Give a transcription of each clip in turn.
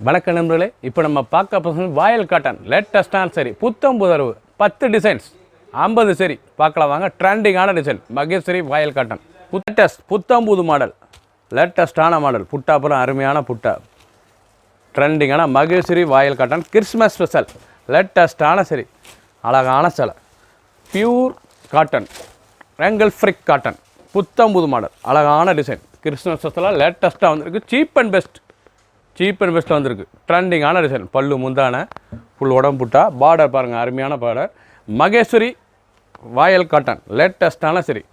வணக்கம் நண்பர்களே, இப்போ நம்ம பார்க்க போகிறது வாயில் காட்டன் லேட்டஸ்டான சரி புத்தம் புதர்வு 10 டிசைன்ஸ் 50 சரி பார்க்கலாம் வாங்க. ட்ரெண்டிங்கான டிசைன் மகேஸ்வரி வாயில் காட்டன் புத்தம் புது மாடல், லேட்டஸ்டான மாடல். புட்டா அப்புறம் அருமையான புட்டா, ட்ரெண்டிங்கான மகேஸ்வரி வாயில் காட்டன் கிறிஸ்மஸ் ஸ்பெஷல் லேட்டஸ்டான சரி அழகான சேலை pure cotton wrinkle free cotton புத்தம் புது மாடல் அழகான டிசைன் கிறிஸ்மஸ் ஸ்பெஷலாக லேட்டஸ்ட்டாக வந்திருக்கு. சீப் அண்ட் பெஸ்ட்டாக வந்திருக்கு. ட்ரெண்டிங்கான டிசைன் பல்லு முந்தான ஃபுல் உடம்பு புட்டா பார்டர் பாருங்கள், அருமையான பார்டர். மகேஸ்வரி வாயல் காட்டன் லேட்டஸ்ட்டான சரி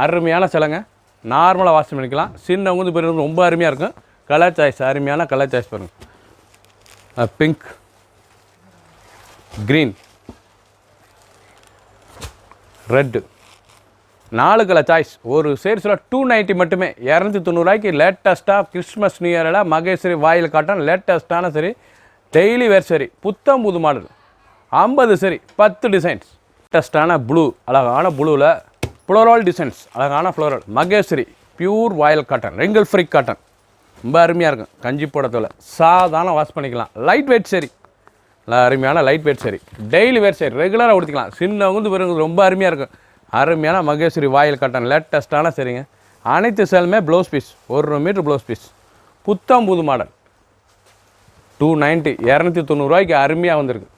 அருமையான சிலைங்க. நார்மலாக வாஷ் பண்ணிக்கலாம். சின்னவங்க வந்து பெரிய ரொம்ப அருமையாக இருக்கும். கலர் சாய்ஸ் அருமையான கலர் சாய்ஸ் பாருங்கள். Pink, green, red, 4 colour choice. ஒரு சேல்ஸில் 290 மட்டுமே, 290 லேட்டஸ்ட்டாக கிறிஸ்மஸ் நியூ இயரில் மகேஸ்வரி வாயில் காட்டன் லேட்டஸ்ட்டான சரி டெய்லி வேர் சரி புத்தம் புது மாடல் 50 சரி 10 டிசைன்ஸ். லேட்டஸ்ட்டான ப்ளூ, அழகான ப்ளூவில் ஃப்ளோரல் டிசைன்ஸ், அழகான floral Maheswari pure voile cotton wrinkle free cotton ரொம்ப அருமையாக இருக்கும். கஞ்சி போடத்தில் சாதாரண வாஷ் பண்ணிக்கலாம். லைட் வெயிட் சரி, அருமையான லைட் வெயிட் சரி டெய்லி வேர் சரி ரெகுலராக கொடுத்துக்கலாம். சின்னவங்க வந்து பெருங்க ரொம்ப அருமையாக இருக்கும். அருமையான மகேஸ்வரி வாயில் காட்டன் லேட்டஸ்ட்டான சரிங்க. அனைத்து சேலுமே blouse piece 1 metre blouse piece புத்தம் புது மாடல் 290 290 அருமையாக வந்திருக்கு.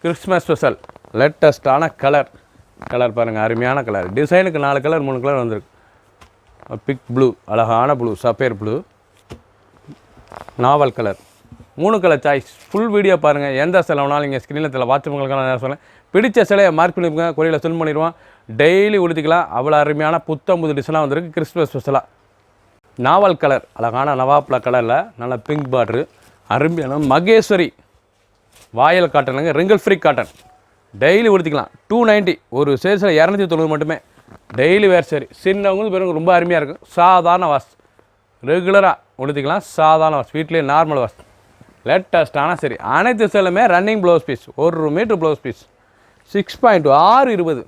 கிறிஸ்மஸ் ஸ்பெஷல் லேட்டஸ்ட்டான கலர் பாருங்கள், அருமையான கலர். டிசைனுக்கு 4 கலர் 3 கலர் வந்திருக்கு. பிக் ப்ளூ, அழகான ப்ளூ, சப்பேர் ப்ளூ, நாவல் colour, 3 colour choice. Full video பாருங்கள். எந்த சிலை வேணாலும் நீங்கள் ஸ்க்ரீனில் சில வாட்ஸ்அப்புகளுக்கான நான் சொல்லேன். பிடிச்ச சிலையை மார்க் பண்ணிருங்க, கொரியரில் சென்ட் பண்ணிடுவோம். டெய்லி உடுத்திக்கலாம். அவ்வளோ அருமையான புத்தம் புது டிசைனாக வந்திருக்கு. கிறிஸ்மஸ் ஸ்பெஷலாக நாவல் கலர், அழகான நவாப்ல கலரில் நல்ல பிங்க் பார்ட்ரு, அருமையான Maheswari voile காட்டனுங்க ரெங்கல் free cotton daily உடுத்திக்கலாம். 290 ஒரு சேல்ஸில் 290 மட்டுமே டெய்லி வேர் சரி. சின்னவங்க பெருங்க ரொம்ப அருமையாக இருக்கும். சாதாரண வாஷ் ரெகுலராக உடுத்திக்கலாம். சாதாரண வாஷ் வீட்லேயே நார்மல் வாஷ் லேட்டஸ்ட்டான சரி. அனைத்து சேலுமே running blouse piece 1 metre blouse piece 6.620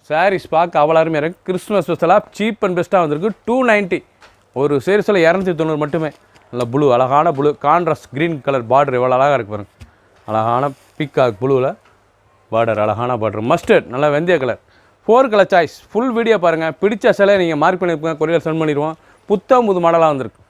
saris பார்க்க அவ்வளோ அருமையாக இருக்குது. கிறிஸ்மஸ் ஸ்பெஷலாக சீப் அண்ட் பெஸ்ட்டாக வந்திருக்கு. 290 ஒரு சேல்ஸில் 290 மட்டுமே. நல்ல ப்ளூ, அழகான blue, contrast green colour border எவ்வளோ அழகாக இருக்குது பாருங்கள். அழகான பீகாக் ப்ளூவில் பார்டர், அழகான பார்டர். மஸ்டர்ட் நல்ல வெந்தய colour. 4 colour choice. Full video பாருங்கள். பிடிச்ச சிலையை நீங்கள் மார்க் பண்ணியிருப்பீங்க, கொரியர் சென்ட் பண்ணிடுவோம். புத்தம் புது மாடலாக வந்திருக்கு.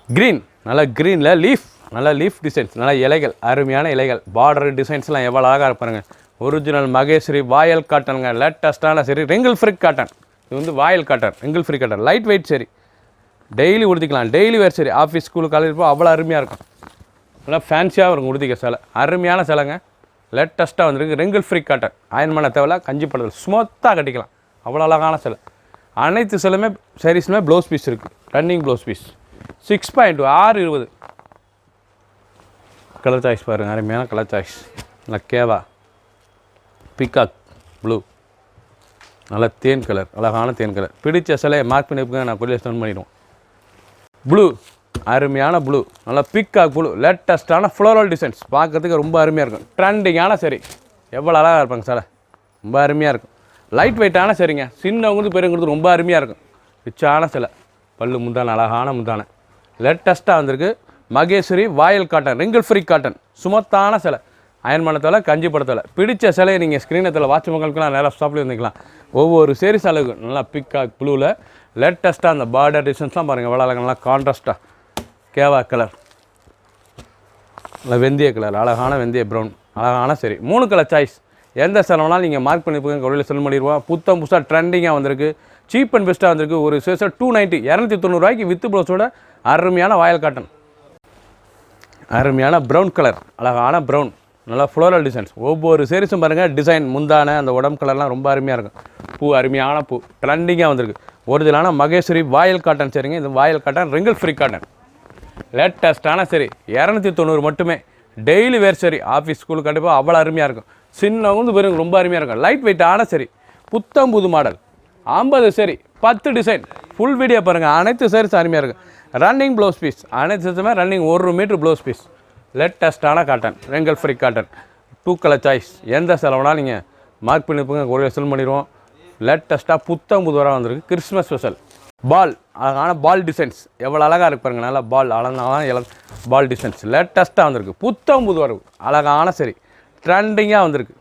க்ரீன், நல்ல க்ரீனில் லீஃப், நல்ல லீஃப் டிசைன்ஸ், நல்ல இலைகள், அருமையான இலைகள். பார்டர் டிசைன்ஸ்லாம் எவ்வளோ அழகாக இருப்பாருங்க. ஒரிஜினல் மகேஸ்வரி வாயில் காட்டனுங்க லேட்டஸ்ட்டான சரி ரெங்கல் ஃப்ரிக் காட்டன். இது வந்து voile cotton wrinkle free cotton lightweight சரி டெய்லி உடுத்திக்கலாம். டெய்லி வேர் சரி ஆஃபீஸ் ஸ்கூல் காலேஜ் போய் அவ்வளோ அருமையாக இருக்கும். நல்லா ஃபேன்சியாக இருக்கும் உடுத்திக்க சேலை. அருமையான சேலைங்க லேட்டஸ்ட்டாக வந்துருக்கு. ரெங்கல் ஃப்ரிக் காட்டன் அயன் பண்ண தேவையில்ல, கஞ்சி படத்தில் ஸ்மூத்தாக கட்டிக்கலாம். அவ்வளோ அழகான சேலை. அனைத்து சேலுமே சாரீஸுமே ப்ளவுஸ் பீஸ் இருக்குது. Running blouse piece 6.620 colour choice பாருங்கள், அருமையான கலர் சாய்ஸ். நல்லா கேவா, பிகாக் ப்ளூ, நல்ல தேன் கலர், அழகான தேன் கலர். பிடிச்ச சிலையை மார்க் பண்ணியிருப்பேங்க, நான் கொரியர் சென்ட் பண்ணிடுவோம். ப்ளூ, அருமையான ப்ளூ, நல்லா பிகாக் ப்ளூ, லேட்டஸ்ட்டான ஃப்ளோரல் டிசைன்ஸ் பார்க்கறதுக்கு ரொம்ப அருமையாக இருக்கும். ட்ரெண்டிங்கான சரி எவ்வளோ அழகாக இருப்பாங்க சிலை, ரொம்ப அருமையாக இருக்கும். லைட் வெயிட்டான சரிங்க. சின்னவங்க பெரியவங்களுக்கு ரொம்ப அருமையாக இருக்கும். ரிச்சான சிலை, பல்லு முந்தான, அழகான முந்தான லேட்டஸ்ட்டாக வந்திருக்கு. மகேஸ்வரி வாயில் காட்டன் ரெங்கல் ஃப்ரிக் காட்டன் சுமத்தான சிலை. அயன் பண்ணத்தில் கஞ்சி படத்தில் பிடிச்ச சிலையை நீங்கள் ஸ்க்ரீனத்தில் வாட்ச் மக்களுக்குலாம் நேராக ஸ்டாப்லேயே வந்துக்கலாம். ஒவ்வொரு சேரீஸ் அளவுக்கு நல்லா பிக்காக் ப்ளூவில் லேட்டஸ்ட்டாக அந்த பார்டர் டிசைன்ஸ்லாம் பாருங்கள் எவ்வளோ அழகாக. நல்லா கான்ட்ராஸ்ட்டாக கேவா கலர், நல்லா வெந்தய கலர், அழகான வெந்தய ப்ரௌன், அழகான சரி. 3 கலர் சாய்ஸ். எந்த செலவுனாலும் நீங்கள் மார்க் பண்ணிப்பீங்க, கொரியரில் சென்ட் பண்ணிடுவோம். புத்தம் புதுசாக ட்ரெண்டிங்காக வந்திருக்கு. சீப் அண்ட் பெஸ்ட்டாக வந்திருக்கு. ஒரு சேல்ஸில் 290 290 வித் ப்ளவுஸோட அருமையான வாயில் காட்டன். அருமையான ப்ரௌன் கலர், அழகான ப்ரௌன், நல்லா ஃப்ளோரல் டிசைன்ஸ். ஒவ்வொரு சேரீஸும் பாருங்கள் டிசைன் முந்தான அந்த உடம்பு கலர்லாம் ரொம்ப அருமையாக இருக்கும். பூ அருமையான பூ ட்ரெண்டிங்காக வந்திருக்கு. ஒரிஜினலான மகேஸ்வரி வாயில் காட்டன் சரிங்க. இது வாயில் காட்டன் ரெங்கல் ஃப்ரிக் காட்டன் லேட்டஸ்ட்டான சரி 290 மட்டுமே டெய்லி வேர் சரி ஆஃபீஸ் ஸ்கூலுக்கு கண்டிப்பாக அவ்வளோ அருமையாக இருக்கும். சின்னவங்க பெருங்க ரொம்ப அருமையாக இருக்கும். லைட் வெயிட்டான சரி புத்தம் புது மாடல் 50 சரி 10 டிசைன். ஃபுல் வீடியோ பாருங்கள். அனைத்து சாரீஸ் அருமையாக இருக்கும். ரன்னிங் ப்ளவுஸ் பீஸ் அனைத்து சேலுமே ரன்னிங் 1 மீட்டர் ப்ளவுஸ் பீஸ் லேட்டஸ்ட்டான cotton wrinkle free cotton 2 colour choice. எந்த செலவுனாலும் நீங்கள் மார்க் பண்ணிப்போங்க, கொரியர் சென்ட் பண்ணிடுவோம். லேட்டஸ்ட்டாக புத்தம் புதுவராக வந்திருக்கு. கிறிஸ்மஸ் ஸ்பெஷல் பால் அழகான பால் டிசைன்ஸ் எவ்வளோ அழகாக இருக்கு பாருங்க. நல்லா பால் அழகான பால் டிசைன்ஸ் லேட்டஸ்ட்டாக வந்திருக்கு. புத்தம் புது வரவு அழகான சரி ட்ரெண்டிங்காக வந்திருக்கு.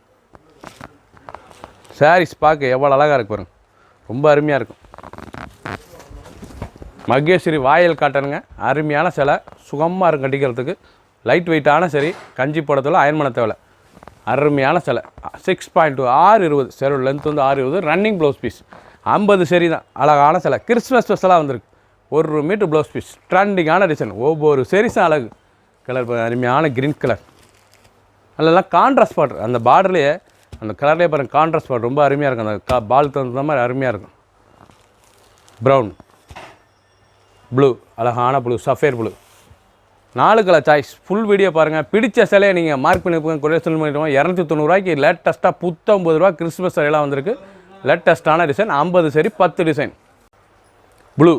சாரீஸ் பார்க்க எவ்வளோ அழகாக இருக்கு பாருங்க. ரொம்ப அருமையாக இருக்கும். மகேஸ்வரி வாயில் காட்டனுங்க. அருமையான சிலை சுகமாக இருக்கும் கட்டிக்கிறதுக்கு. லைட் வெயிட்டான சரி கஞ்சி போடத்தில் அயன் பண்ண தேவை. அருமையான சிலை 6.2 620 சரி லென்த் வந்து 620 ரன்னிங் ப்ளவுஸ் பீஸ் 50 சரி தான். அழகான சிலை கிறிஸ்மஸ் ஸ்பெஷலாக வந்திருக்கு. 1 மீட்டர் ப்ளவுஸ் பீஸ் ட்ரெண்டிங்கான டிசைன். ஒவ்வொரு சரிஸும் அழகு கலர் அருமையான க்ரீன் கலர். அதெல்லாம் கான்ட்ராஸ்ட் பார்டர் அந்த பார்டர்லேயே அந்த கலர்லேயே பாருங்கள் கான்ட்ராஸ்ட் பார்டர் ரொம்ப அருமையாக இருக்கும். அந்த பால் தகுந்த மாதிரி அருமையாக இருக்கும். ப்ரௌன் ப்ளூ அழகான blue sapphire blue 4 colour choice. Full video பாருங்கள். பிடிச்ச சிலையை நீங்கள் மார்க் பண்ணி கொரியர் செல் பண்ணிடுவோம். 290 லேட்டஸ்ட்டாக 50 கிறிஸ்மஸ் சிலையெல்லாம் வந்திருக்கு. லேட்டஸ்ட்டான டிசைன் 50 சரி 10 டிசைன். ப்ளூ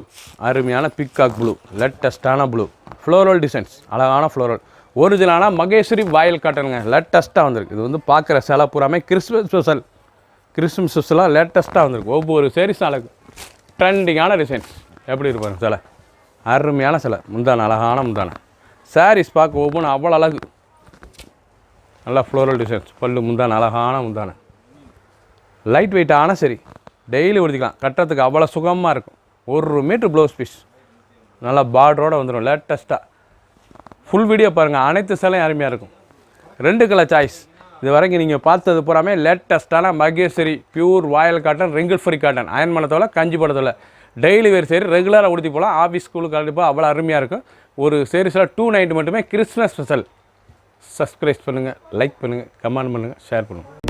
அருமையான பிக்காக் ப்ளூ லேட்டஸ்ட்டான ப்ளூ ஃப்ளோரல் டிசைன்ஸ் அழகான ஃப்ளோரல் ஒரிஜினலான மகேஸ்வரி வாயில் காட்டனுங்க. லேட்டஸ்ட்டாக வந்திருக்கு. இது வந்து பார்க்குற சிலை பூராமே கிறிஸ்மஸ் ஸ்பெஷலாக லேட்டஸ்ட்டாக வந்திருக்கு. ஒவ்வொரு சேரீஸும் அழகு ட்ரெண்டிங்கான டிசைன்ஸ். எப்படி இருப்பாங்க சிலை அருமையான சிலை. முந்தான அழகான முந்தான சாரீஸ் பார்க்க ஒவ்வொன்றும் அவ்வளோ அழகு. நல்லா ஃப்ளோரல் டிசைன்ஸ் பல்லு முந்தான அழகான முந்தான லைட் வெயிட்டான சரி டெய்லி உடுத்திக்கலாம். கட்டுறதுக்கு அவ்வளோ சுகமாக இருக்கும். 1 மீட்டர் ப்ளவுஸ் பீஸ் நல்லா பார்டரோடு வந்துடும். லேட்டஸ்ட்டாக ஃபுல் வீடியோ பாருங்கள். அனைத்து சிலையும் அருமையாக இருக்கும். 2 கலர் சாய்ஸ். இது வரைக்கும் நீங்கள் பார்த்தது பூராமே லேட்டஸ்ட்டான Maheshwari pure voile cotton wrinkle free cotton iron பண்ணத்தோட கஞ்சி படத்தோட டெய்லி வேறு சரி ரெகுலராக உடுத்தி போகலாம். ஆஃபீஸ் ஸ்கூலுக்கு கண்டிப்பாக அவ்வளோ அருமையாக இருக்கும். ஒரு சீரீஸில் 290 மட்டுமே கிறிஸ்மஸ் ஸ்பெஷல். சப்ஸ்கிரைப் பண்ணுங்கள், லைக் பண்ணுங்கள், கமெண்ட் பண்ணுங்கள், ஷேர் பண்ணுங்கள்.